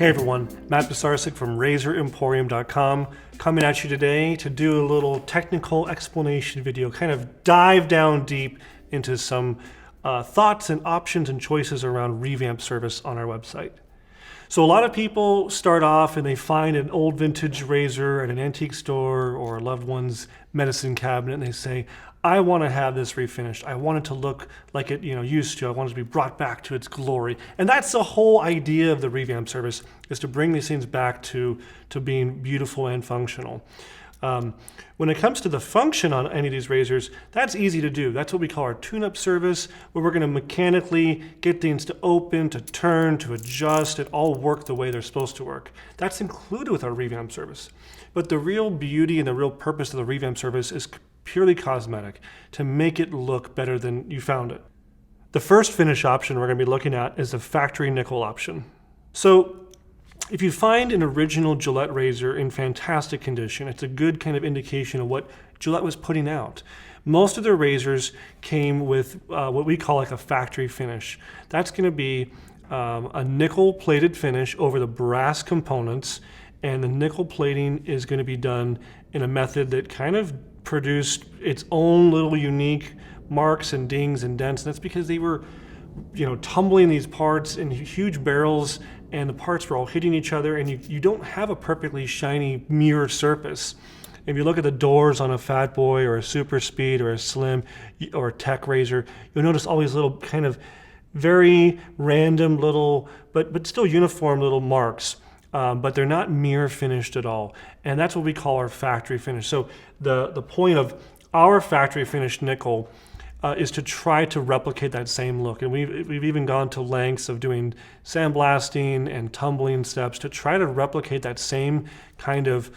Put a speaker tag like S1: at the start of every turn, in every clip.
S1: Hey everyone, Matt Pisarcik from RazorEmporium.com coming at you today to do a little technical explanation video, kind of dive down deep into some thoughts and options and choices around Revamp service on our website. So a lot of people start off and they find an old vintage razor at an antique store or a loved one's medicine cabinet and they say, I want to have this refinished. I want it to look like it used to. I want it to be brought back to its glory. And that's the whole idea of the Revamp service, is to bring these things back to being beautiful and functional. When it comes to the function on any of these razors, that's easy to do. That's what we call our tune-up service, where we're going to mechanically get things to open, to turn, to adjust, and all work the way they're supposed to work. That's included with our Revamp service. But the real beauty and the real purpose of the Revamp service is purely cosmetic, to make it look better than you found it. The first finish option we're going to be looking at is the factory nickel option. So if you find an original Gillette razor in fantastic condition, it's a good kind of indication of what Gillette was putting out. Most of their razors came with what we call like a factory finish. That's going to be a nickel plated finish over the brass components, and the nickel plating is going to be done in a method that kind of produced its own little unique marks and dings and dents. And that's because they were tumbling these parts in huge barrels, and the parts were all hitting each other, and you don't have a perfectly shiny mirror surface. If you look at the doors on a Fat Boy or a Super Speed or a Slim or a Tech razor, you'll notice all these little kind of very random little but still uniform little marks. But they're not mirror finished at all. And that's what we call our factory finish. So the point of our factory finished nickel is to try to replicate that same look. And we've even gone to lengths of doing sandblasting and tumbling steps to try to replicate that same kind of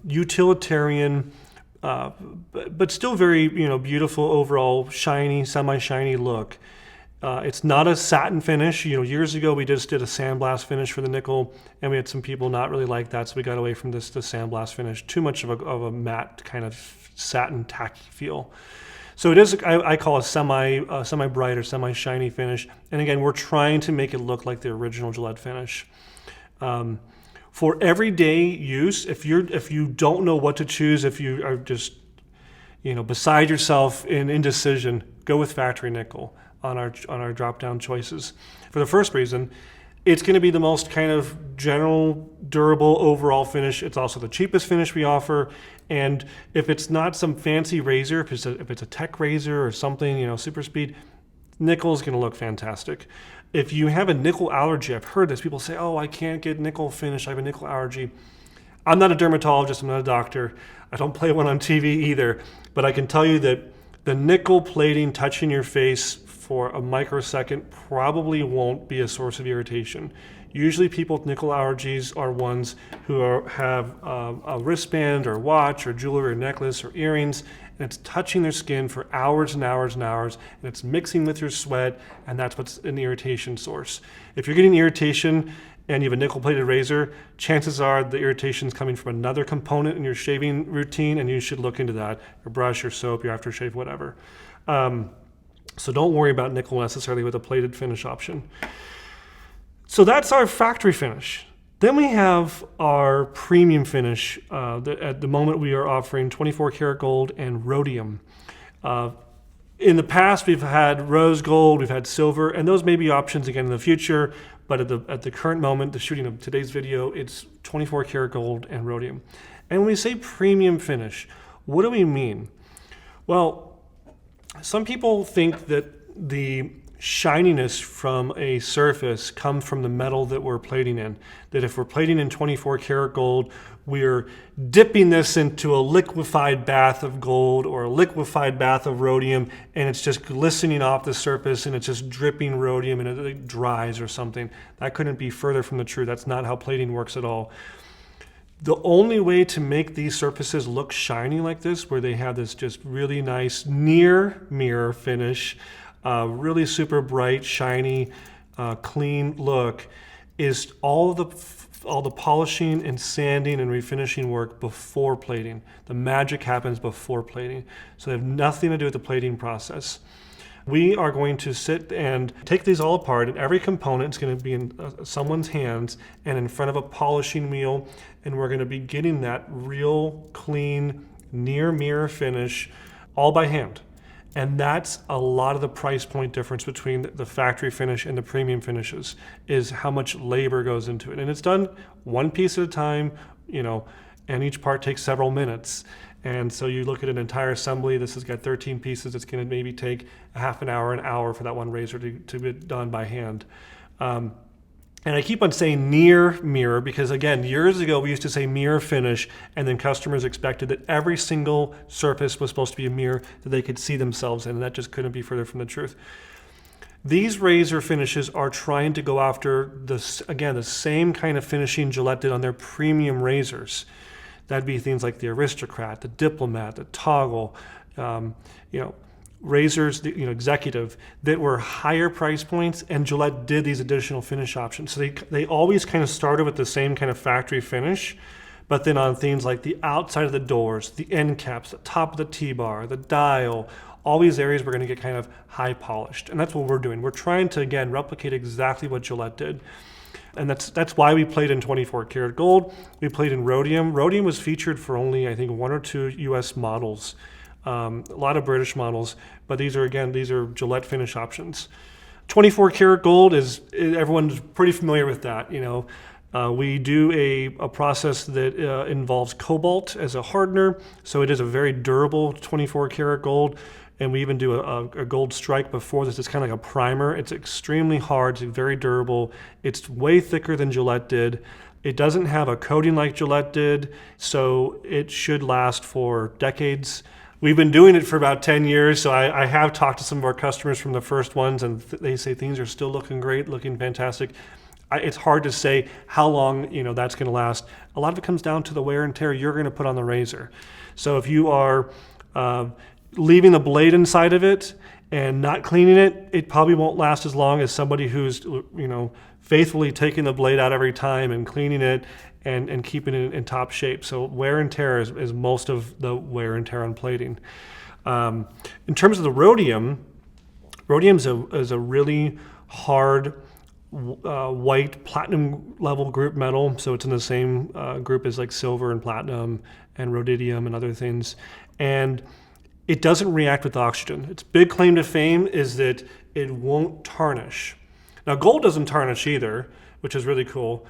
S1: utilitarian, but still very beautiful overall shiny, semi-shiny look. It's not a satin finish. Years ago we just did a sandblast finish for the nickel, and we had some people not really like that, so we got away from the sandblast finish. Too much of a matte kind of satin tacky feel. So it is, I call a semi-bright or semi-shiny finish. And again, we're trying to make it look like the original Gillette finish. For everyday use, if you don't know what to choose, if you are just beside yourself in indecision, go with factory nickel on our drop-down choices. For the first reason, it's going to be the most kind of general, durable overall finish. It's also the cheapest finish we offer. And if it's not some fancy razor, if it's a Tech razor or something, Super Speed, nickel is going to look fantastic. If you have a nickel allergy, I've heard this, people say, oh, I can't get nickel finish, I have a nickel allergy. I'm not a dermatologist, I'm not a doctor. I don't play one on TV either, but I can tell you that the nickel plating touching your face for a microsecond probably won't be a source of irritation. Usually people with nickel allergies are ones who have a wristband or watch or jewelry or necklace or earrings, and it's touching their skin for hours and hours and hours, and it's mixing with your sweat, and that's what's an irritation source. If you're getting irritation and you have a nickel-plated razor, chances are the irritation is coming from another component in your shaving routine, and you should look into that. Your brush, your soap, your aftershave, whatever. So don't worry about nickel necessarily with a plated finish option. So that's our factory finish. Then we have our premium finish. At the moment we are offering 24 karat gold and rhodium. In the past we've had rose gold, we've had silver, and those may be options again in the future, but at the current moment, the shooting of today's video, it's 24 karat gold and rhodium. And when we say premium finish, what do we mean? Well, some people think that the shininess from a surface comes from the metal that we're plating in. That if we're plating in 24 karat gold, we're dipping this into a liquefied bath of gold or a liquefied bath of rhodium, and it's just glistening off the surface and it's just dripping rhodium and it dries or something. That couldn't be further from the truth. That's not how plating works at all. The only way to make these surfaces look shiny like this, where they have this just really nice near mirror finish, really super bright, shiny, clean look, is all the polishing and sanding and refinishing work before plating. The magic happens before plating. So they have nothing to do with the plating process. We are going to sit and take these all apart, and every component is going to be in someone's hands and in front of a polishing wheel, and we're going to be getting that real clean, near mirror finish all by hand. And that's a lot of the price point difference between the factory finish and the premium finishes, is how much labor goes into it. And it's done one piece at a time, and each part takes several minutes. And so you look at an entire assembly, this has got 13 pieces, it's going to maybe take a half an hour for that one razor to be done by hand. And I keep on saying near mirror because, again, years ago we used to say mirror finish, and then customers expected that every single surface was supposed to be a mirror that they could see themselves in, and that just couldn't be further from the truth. These razor finishes are trying to go after, the same kind of finishing Gillette did on their premium razors. That'd be things like the Aristocrat, the Diplomat, the Toggle, razors, executive, that were higher price points, and Gillette did these additional finish options. So they always kind of started with the same kind of factory finish, but then on things like the outside of the doors, the end caps, the top of the T-bar, the dial, all these areas we're going to get kind of high polished. And that's what we're doing. We're trying to, again, replicate exactly what Gillette did. And that's why we played in 24 karat gold. We played in rhodium. Rhodium was featured for only, I think, 1 or 2 US models. A lot of British models, but these are Gillette finish options. 24 karat gold everyone's pretty familiar with that. We do a process that involves cobalt as a hardener, so it is a very durable 24 karat gold. And we even do a gold strike before this. It's kind of like a primer. It's extremely hard. It's very durable. It's way thicker than Gillette did. It doesn't have a coating like Gillette did, so it should last for decades. We've been doing it for about 10 years, so I have talked to some of our customers from the first ones, and they say things are still looking great, looking fantastic. It's hard to say how long that's going to last. A lot of it comes down to the wear and tear you're going to put on the razor. So if you are leaving the blade inside of it and not cleaning it, it probably won't last as long as somebody who's faithfully taking the blade out every time and cleaning it and keeping it in top shape. So wear and tear is most of the wear and tear on plating. In terms of the rhodium is a really hard white platinum level group metal. So it's in the same group as like silver and platinum and rhodium and other things. And it doesn't react with oxygen. Its big claim to fame is that it won't tarnish. Now gold doesn't tarnish either, which is really cool.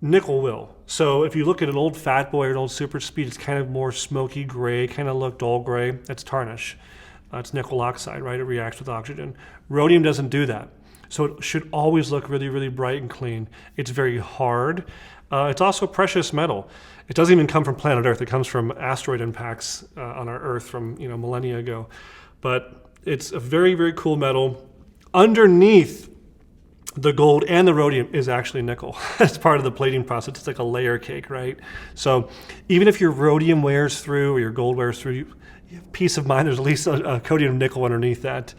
S1: Nickel will. So if you look at an old Fat Boy or an old Super Speed, it's kind of more smoky gray, kind of look dull gray. That's tarnish. It's nickel oxide, right? It reacts with oxygen. Rhodium doesn't do that. So it should always look really, really bright and clean. It's very hard. It's also precious metal. It doesn't even come from planet Earth. It comes from asteroid impacts on our Earth from millennia ago. But it's a very, very cool metal. Underneath the gold and the rhodium is actually nickel. That's part of the plating process. It's like a layer cake, right? So even if your rhodium wears through or your gold wears through, you have peace of mind. There's at least a coating of nickel underneath that.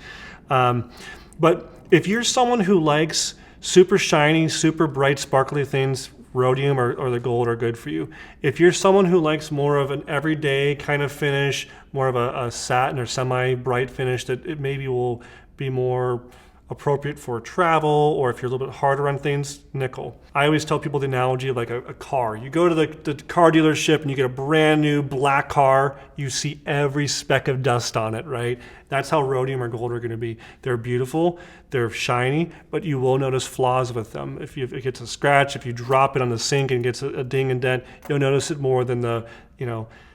S1: But if you're someone who likes super shiny, super bright, sparkly things, rhodium or the gold are good for you. If you're someone who likes more of an everyday kind of finish, more of a satin or semi-bright finish that it maybe will be more appropriate for travel, or if you're a little bit harder on things, nickel. I always tell people the analogy of like a car. You go to the car dealership and you get a brand new black car, you see every speck of dust on it, right? That's how rhodium or gold are going to be. They're beautiful, they're shiny, but you will notice flaws with them. If it gets a scratch, if you drop it on the sink and gets a ding and dent, you'll notice it more than the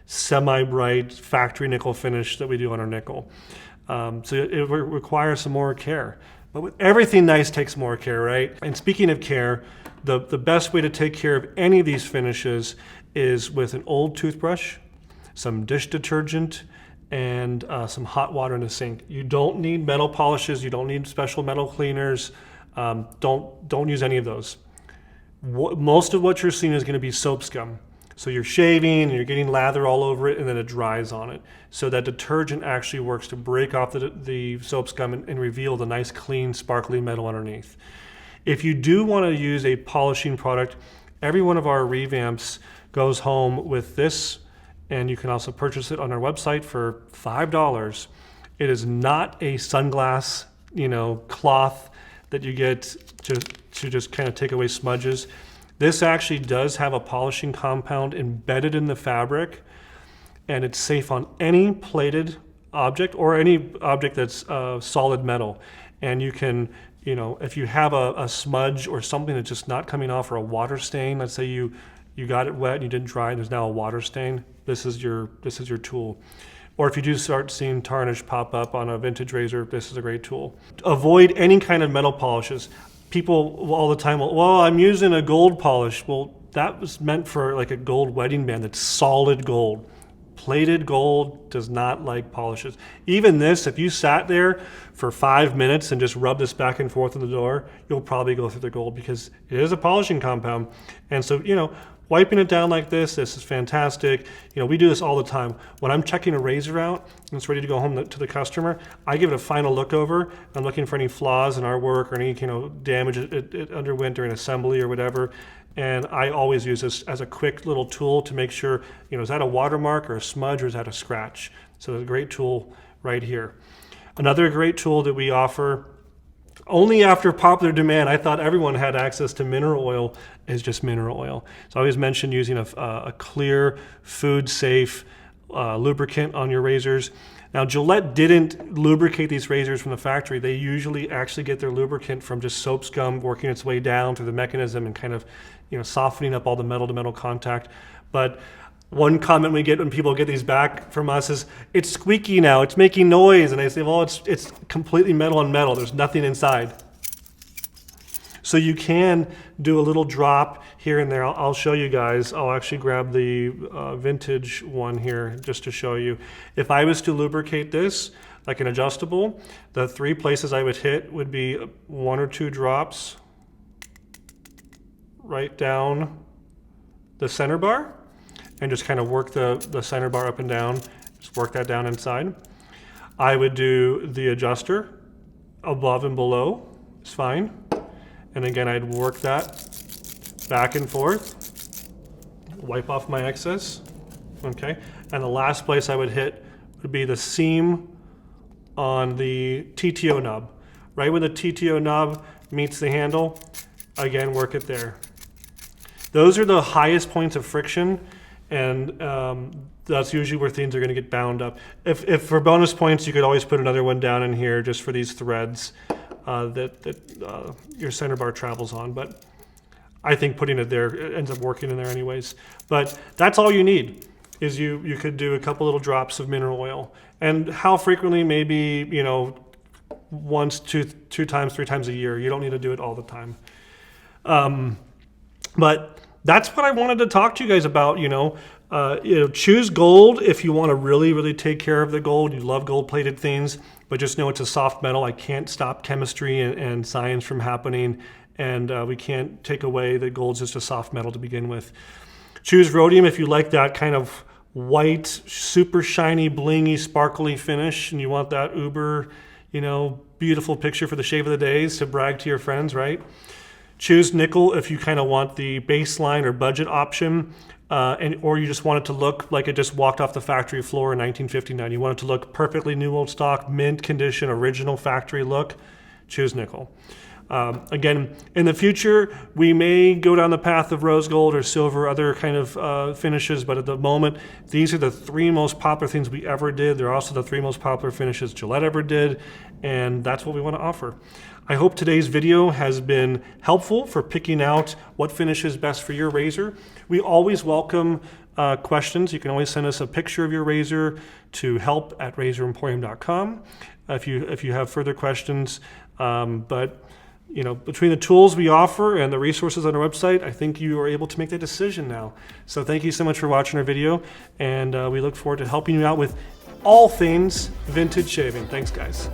S1: semi-bright factory nickel finish that we do on our nickel. So it requires some more care. But with everything nice takes more care, right? And speaking of care, the best way to take care of any of these finishes is with an old toothbrush, some dish detergent, and some hot water in the sink. You don't need metal polishes. You don't need special metal cleaners. Don't use any of those. Most of what you're seeing is going to be soap scum. So you're shaving and you're getting lather all over it and then it dries on it. So that detergent actually works to break off the soap scum and reveal the nice, clean, sparkly metal underneath. If you do want to use a polishing product, every one of our revamps goes home with this, and you can also purchase it on our website for $5. It is not a sunglass, cloth that you get to just kind of take away smudges. This actually does have a polishing compound embedded in the fabric, and it's safe on any plated object or any object that's solid metal. And you can, if you have a smudge or something that's just not coming off, or a water stain, let's say you got it wet and you didn't dry and there's now a water stain, this is your tool. Or if you do start seeing tarnish pop up on a vintage razor, this is a great tool. Avoid any kind of metal polishes. People all the time, well, I'm using a gold polish. Well, that was meant for like a gold wedding band that's solid gold. Plated gold does not like polishes. Even this, if you sat there for 5 minutes and just rubbed this back and forth on the door, you'll probably go through the gold because it is a polishing compound. And so, wiping it down like this is fantastic. We do this all the time. When I'm checking a razor out and it's ready to go home to the customer, I give it a final look over. I'm looking for any flaws in our work or any damage it underwent during assembly or whatever. And I always use this as a quick little tool to make sure, is that a watermark or a smudge or is that a scratch? So it's a great tool right here. Another great tool that we offer, only after popular demand, I thought everyone had access to mineral oil, is just mineral oil. So I always mention using a clear, food-safe lubricant on your razors. Now, Gillette didn't lubricate these razors from the factory. They usually actually get their lubricant from just soap scum working its way down through the mechanism and kind of, softening up all the metal-to-metal contact. But one comment we get when people get these back from us is, it's squeaky now, it's making noise. And I say, well, it's completely metal on metal. There's nothing inside. So you can do a little drop here and there. I'll show you guys. I'll actually grab the vintage one here just to show you. If I was to lubricate this, like an adjustable, the 3 places I would hit would be 1 or 2 drops right down the center bar, and just kind of work the center bar up and down. Just work that down inside. I would do the adjuster above and below. It's fine. And again, I'd work that back and forth, wipe off my excess, okay? And the last place I would hit would be the seam on the TTO knob. Right where the TTO knob meets the handle, again, work it there. Those are the highest points of friction, and that's usually where things are gonna get bound up. If for bonus points, you could always put another one down in here just for these threads that your center bar travels on, but I think putting it there, it ends up working in there anyways. But that's all you need, is you could do a couple little drops of mineral oil. And how frequently? Maybe, once, two times, 3 times a year. You don't need to do it all the time. But that's what I wanted to talk to you guys about. Choose gold if you want to really, really take care of the gold. You love gold-plated things, but just know it's a soft metal. I can't stop chemistry and science from happening, and we can't take away that gold's just a soft metal to begin with. Choose rhodium if you like that kind of white, super shiny, blingy, sparkly finish, and you want that uber, beautiful picture for the shave of the days to brag to your friends, right? Choose nickel if you kind of want the baseline or budget option, or you just want it to look like it just walked off the factory floor in 1959. You want it to look perfectly new old stock, mint condition, original factory look. Choose nickel. Again, in the future, we may go down the path of rose gold or silver, other kind of finishes, but at the moment, these are the 3 most popular things we ever did. They're also the 3 most popular finishes Gillette ever did, and that's what we want to offer. I hope today's video has been helpful for picking out what finish is best for your razor. We always welcome questions. You can always send us a picture of your razor to help@razoremporium.com if you have further questions. But between the tools we offer and the resources on our website, I think you are able to make that decision now. So thank you so much for watching our video, and we look forward to helping you out with all things vintage shaving. Thanks, guys.